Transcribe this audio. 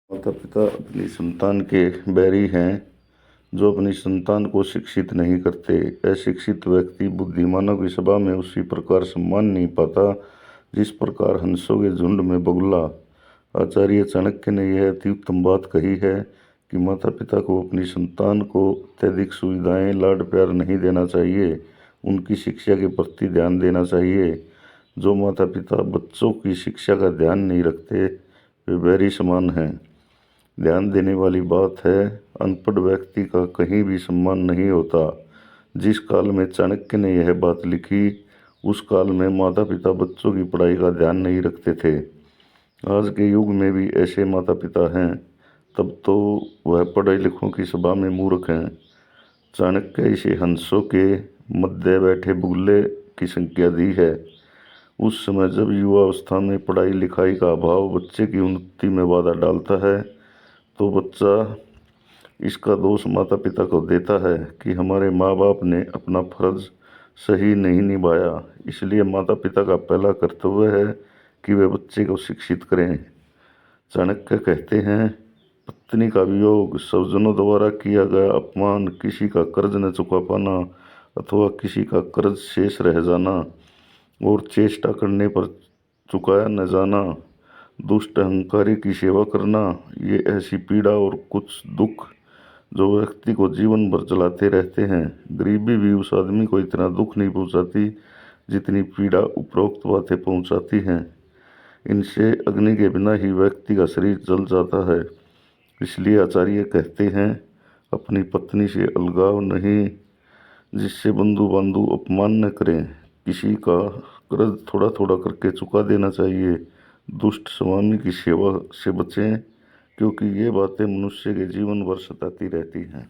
माता पिता अपनी संतान के बैरी हैं जो अपनी संतान को शिक्षित नहीं करते। अशिक्षित व्यक्ति बुद्धिमानों की सभा में उसी प्रकार सम्मान नहीं पाता जिस प्रकार हंसों के झुंड में बगुला। आचार्य चाणक्य ने यह अति उत्तम बात कही है कि माता पिता को अपनी संतान को अत्यधिक सुविधाएं लाड प्यार नहीं देना चाहिए, उनकी शिक्षा के प्रति ध्यान देना चाहिए। जो माता पिता बच्चों की शिक्षा का ध्यान नहीं रखते वे बैरी समान हैं। ध्यान देने वाली बात है, अनपढ़ व्यक्ति का कहीं भी सम्मान नहीं होता। जिस काल में चाणक्य ने यह बात लिखी उस काल में माता पिता बच्चों की पढ़ाई का ध्यान नहीं रखते थे। आज के युग में भी ऐसे माता पिता हैं, तब तो वह पढ़े लिखों की सभा में मूर्ख हैं। चाणक्य इसे हंसों के मध्य बैठे बुगले की संज्ञा दी है। उस समय जब युवावस्था में पढ़ाई लिखाई का अभाव बच्चे की उन्नति में बाधा डालता है तो बच्चा इसका दोष माता पिता को देता है कि हमारे माँ बाप ने अपना फर्ज सही नहीं निभाया। इसलिए माता पिता का पहला कर्तव्य है कि वे बच्चे को शिक्षित करें। चाणक्य कहते हैं, पत्नी का वियोग, स्वजनों द्वारा किया गया अपमान, किसी का कर्ज न चुका पाना अथवा किसी का कर्ज शेष रह जाना और चेष्टा करने पर चुकाया न जाना, दुष्ट अहंकारी की सेवा करना, ये ऐसी पीड़ा और कुछ दुख जो व्यक्ति को जीवन भर चलाते रहते हैं। गरीबी भी उस आदमी को इतना दुख नहीं पहुंचाती जितनी पीड़ा उपरोक्त बातें पहुंचाती हैं। इनसे अग्नि के बिना ही व्यक्ति का शरीर जल जाता है। इसलिए आचार्य कहते हैं, अपनी पत्नी से अलगाव नहीं, जिससे बंधु बांधु अपमान न करें। किसी का कर्ज थोड़ा थोड़ा करके चुका देना चाहिए। दुष्ट स्वामी की सेवा से बचें, क्योंकि ये बातें मनुष्य के जीवन भर सताती रहती हैं।